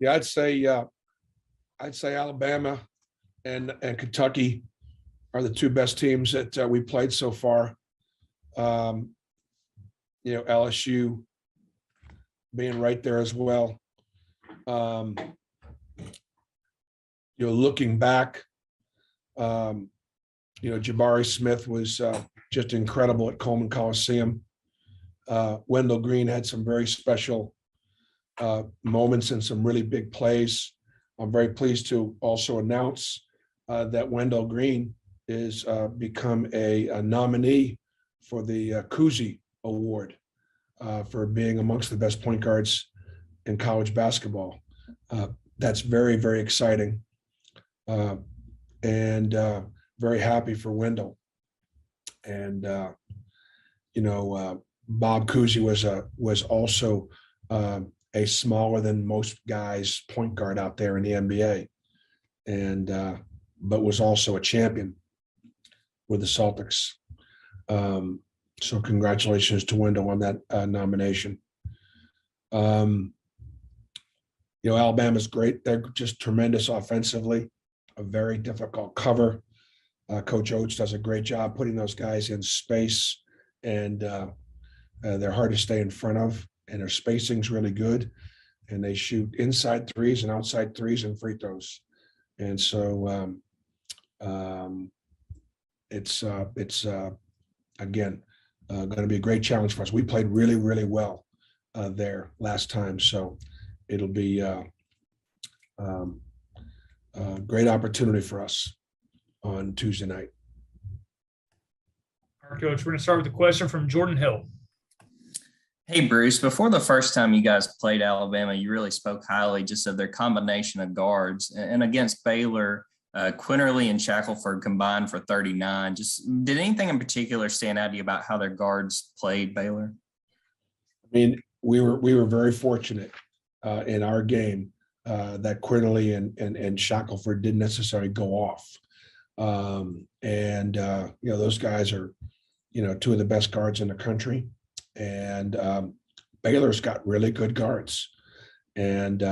Yeah, I'd say Alabama and Kentucky are the two best teams that we played so far. LSU being right there as well. Looking back, Jabari Smith was just incredible at Coleman Coliseum. Wendell Green had some very special moments and some really big plays. I'm very pleased to also announce that Wendell Green is become a nominee for the Cousy Award for being amongst the best point guards in college basketball. That's very, very exciting, and very happy for Wendell. And Bob Cousy was also a smaller than most guys point guard out there in the NBA, and but was also a champion with the Celtics. So congratulations to Wendell on that nomination. Alabama's great. They're just tremendous offensively, a very difficult cover. Coach Oates does a great job putting those guys in space, and they're hard to stay in front of, and their spacing's really good. And they shoot inside threes and outside threes and free throws. And so it's again, going to be a great challenge for us. We played really, really well there last time. So it'll be a great opportunity for us on Tuesday night. All right, Coach, we're going to start with a question from Jordan Hill. Hey, Bruce, before the first time you guys played Alabama, you really spoke highly just of their combination of guards. And against Baylor, Quinterly and Shackelford combined for 39. Just did anything in particular stand out to you about how their guards played Baylor? I mean, we were very fortunate in our game that Quinterly and Shackelford didn't necessarily go off. Those guys are, two of the best guards in the country. And Baylor's got really good guards and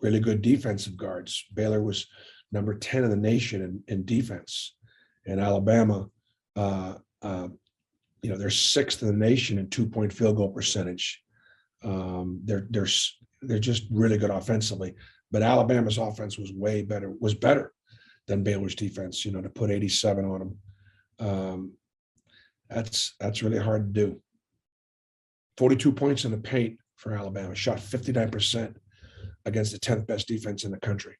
really good defensive guards. Baylor was number 10 in the nation in defense, and Alabama, they're sixth in the nation in 2-point field goal percentage. They're just really good offensively, but Alabama's offense was better than Baylor's defense. To put 87 on them, that's really hard to do. 42 points in the paint for Alabama, shot 59% against the 10th best defense in the country.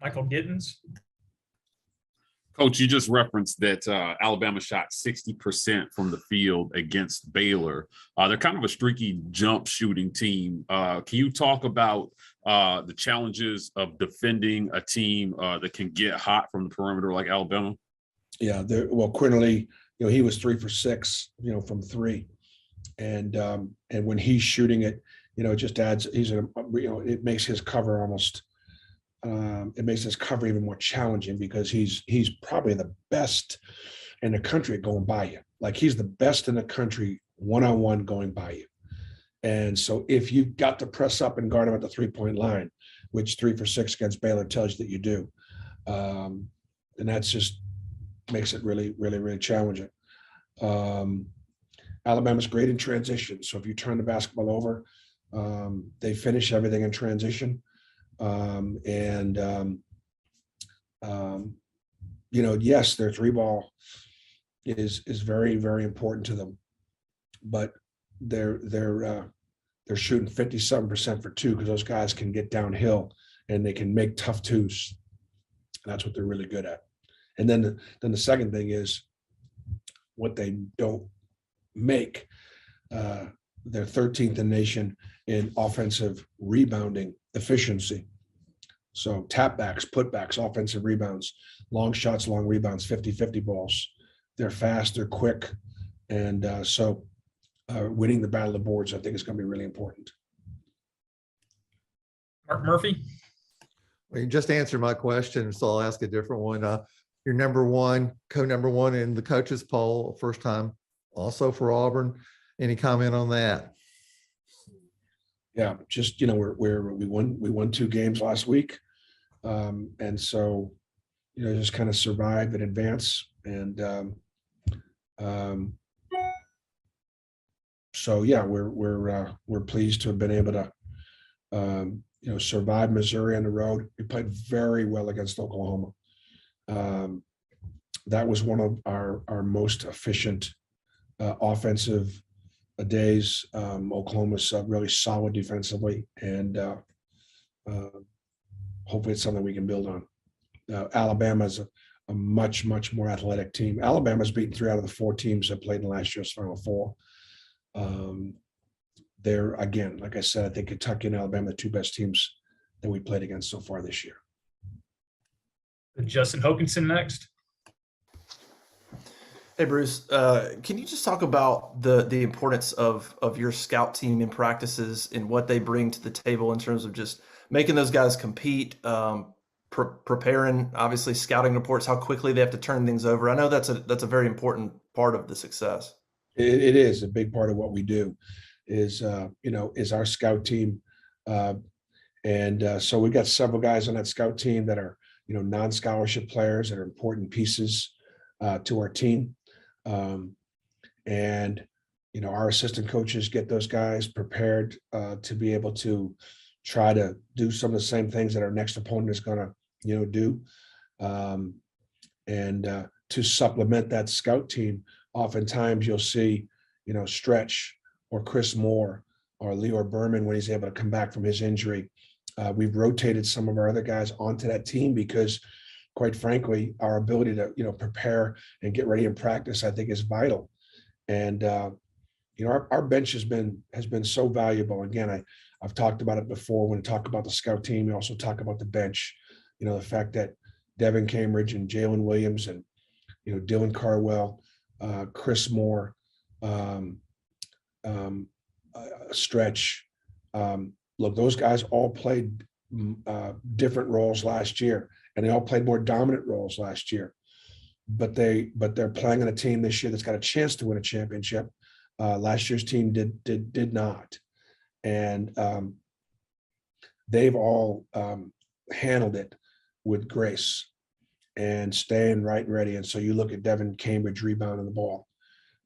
Michael Gittins. Coach, you just referenced that Alabama shot 60% from the field against Baylor. They're kind of a streaky jump shooting team. Can you talk about the challenges of defending a team that can get hot from the perimeter like Alabama? Yeah, Quinterly, he was 3 for 6, from 3, and when he's shooting it, it just adds. It makes his cover almost. It makes his cover even more challenging because he's probably the best in the country at going by you. Like, he's the best in the country one-on-one going by you. And so if you've got to press up and guard him at the 3-point line, which 3 for 6 against Baylor tells you that you do, and that's just makes it really, really, really challenging. Alabama's great in transition. So if you turn the basketball over, they finish everything in transition. Yes, their 3-ball is very, very important to them, but they're shooting 57% for 2 because those guys can get downhill and they can make tough 2s. That's what they're really good at. And then the second thing is what they don't make. They're 13th in the nation in offensive rebounding efficiency. So tapbacks, putbacks, offensive rebounds, long shots, long rebounds, 50-50 balls. They're fast, they're quick. And so winning the battle of the boards, I think, is going to be really important. Mark Murphy. Well, you just answered my question, so I'll ask a different one. You're number 1, co-number 1 in the coaches poll, first time also for Auburn. Any comment on that? Yeah, just, we won 2 games last week. And so, just kind of survive and advance. And so, yeah, we're pleased to have been able to, survive Missouri on the road. We played very well against Oklahoma. That was one of our most efficient offensive days. Oklahoma's really solid defensively, and hopefully it's something we can build on. Alabama's a much, much more athletic team. Alabama's beaten 3 out of the 4 teams that played in last year's Final Four. They're, again, like I said, I think Kentucky and Alabama are the 2 best teams that we played against so far this year. Justin Hokanson next. Hey, Bruce, can you just talk about the importance of your scout team in practices and what they bring to the table in terms of just making those guys compete, preparing, obviously scouting reports, how quickly they have to turn things over? I know that's a very important part of the success. It is a big part of what we do is our scout team. So we've got several guys on that scout team that are, non-scholarship players that are important pieces to our team. Our assistant coaches get those guys prepared to be able to try to do some of the same things that our next opponent is going to, do. To supplement that scout team, oftentimes you'll see, Stretch or Chris Moore or Leo Berman when he's able to come back from his injury. We've rotated some of our other guys onto that team because, quite frankly, our ability to, prepare and get ready in practice, I think, is vital. And our bench has been so valuable. Again, I've talked about it before. When we talk about the scout team, we also talk about the bench. The fact that Devin Cambridge and Jalen Williams and Dylan Carwell, Chris Moore, Stretch. Look, those guys all played different roles last year, and they all played more dominant roles last year. But they're playing on a team this year that's got a chance to win a championship. Last year's team did not, and they've all handled it with grace and staying right and ready. And so you look at Devin Cambridge rebounding the ball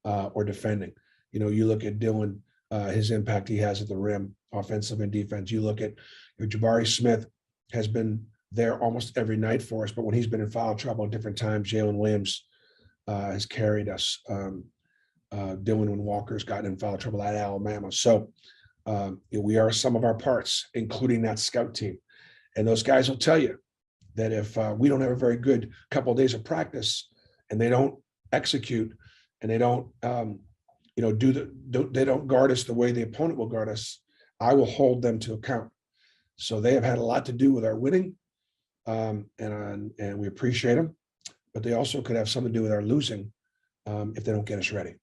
or defending. You look at Dylan, his impact he has at the rim, offensive and defense. You look at Jabari Smith has been there almost every night for us, but when he's been in foul trouble at different times, Jalen Williams has carried us. Dylan when Walker's gotten in foul trouble at Alabama. So we are some of our parts, including that scout team. And those guys will tell you that if we don't have a very good couple of days of practice and they don't execute and they don't, they don't guard us the way the opponent will guard us, I will hold them to account. So they have had a lot to do with our winning, and we appreciate them, but they also could have something to do with our losing if they don't get us ready.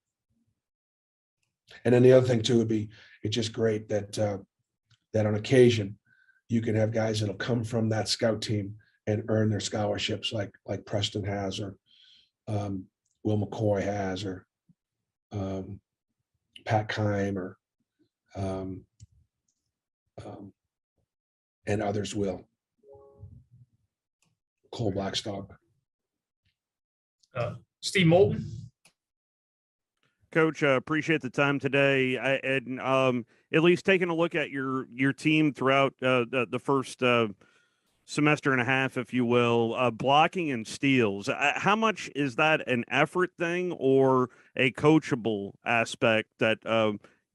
And then the other thing too would be, it's just great that that on occasion you can have guys that'll come from that scout team and earn their scholarships, like Preston has, or Will McCoy has, or Pat Kime, or and others will. Cole Blackstock. Steve Moulton. Coach, appreciate the time today. At least taking a look at your team throughout the first semester and a half, if you will, blocking and steals. How much is that an effort thing or a coachable aspect that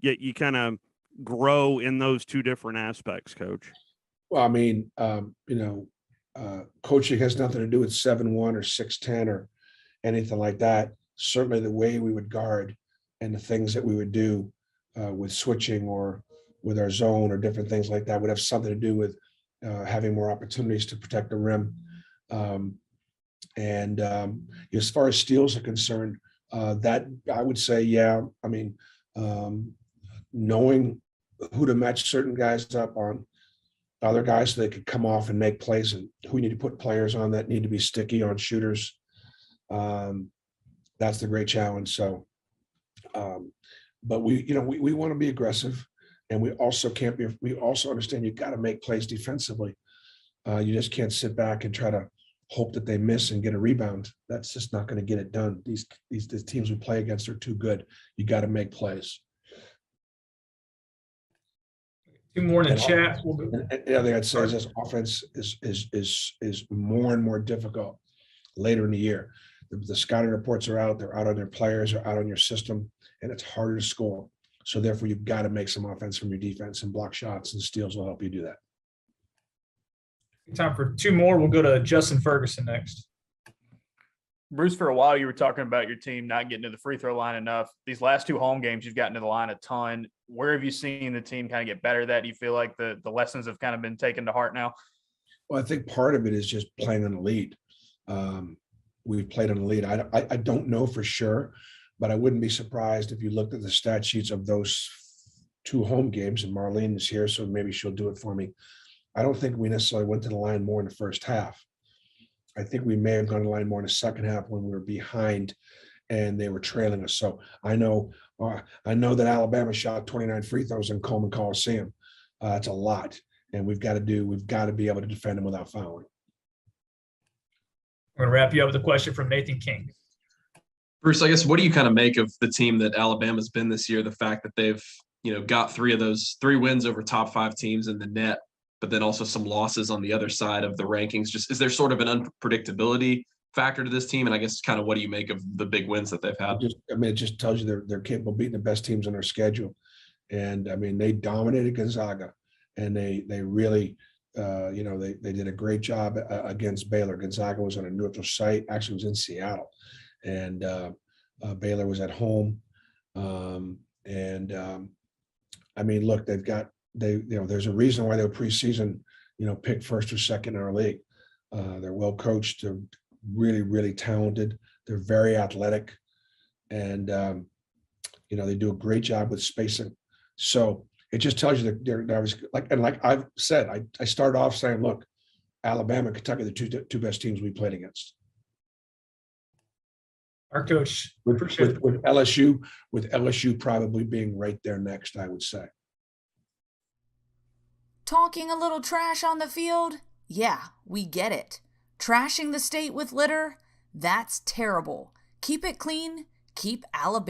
you kind of grow in those two different aspects, Coach? Well, I mean, coaching has nothing to do with 7'1" or 6'10" or anything like that. Certainly the way we would guard and the things that we would do with switching or with our zone or different things like that would have something to do with having more opportunities to protect the rim. As far as steals are concerned, that I would say, yeah, I mean, knowing who to match certain guys up on other guys so they could come off and make plays, and who we need to put players on that need to be sticky on shooters. That's the great challenge. So, but we want to be aggressive. And we also understand you got to make plays defensively. You just can't sit back and try to hope that they miss and get a rebound. That's just not going to get it done. These teams we play against are too good. You got to make plays. Two more in the And chat. the other thing I'd say is this offense is more and more difficult later in the year. The scouting reports are out. They're out on their players, are out on your system, and it's harder to score. So therefore, you've got to make some offense from your defense, and block shots and steals will help you do that. Time for two more. We'll go to Justin Ferguson next. Bruce, for a while, you were talking about your team not getting to the free throw line enough. These last two home games, you've gotten to the line a ton. Where have you seen the team kind of get better at that? Do you feel like the lessons have kind of been taken to heart now? Well, I think part of it is just playing on the lead. We've played on the lead. I don't know for sure, but I wouldn't be surprised if you looked at the stat sheets of those two home games, and Marlene is here, so maybe she'll do it for me. I don't think we necessarily went to the line more in the first half. I think we may have gone to the line more in the second half when we were behind and they were trailing us. So I know that Alabama shot 29 free throws in Coleman Coliseum. It's a lot, and we've got to be able to defend them without fouling. We're going to wrap you up with a question from Nathan King. Bruce, I guess, what do you kind of make of the team that Alabama's been this year? The fact that they've, got three wins over top 5 teams in the net, but then also some losses on the other side of the rankings. Just, is there sort of an unpredictability factor to this team? And I guess kind of what do you make of the big wins that they've had? It just tells you they're capable of beating the best teams on their schedule. And I mean, they dominated Gonzaga, and they really, they did a great job against Baylor. Gonzaga was on a neutral site, actually was in Seattle, and Baylor was at home. I mean, look, there's a reason why they were preseason, picked first or second in our league. They're well coached. They're really, really talented. They're very athletic, and they do a great job with spacing. So it just tells you that they're like I've said, I started off saying, look, Alabama, Kentucky, the two best teams we played against. Our coach, with LSU probably being right there next, I would say. Talking a little trash on the field? Yeah, we get it. Trashing the state with litter? That's terrible. Keep it clean. Keep Alabama.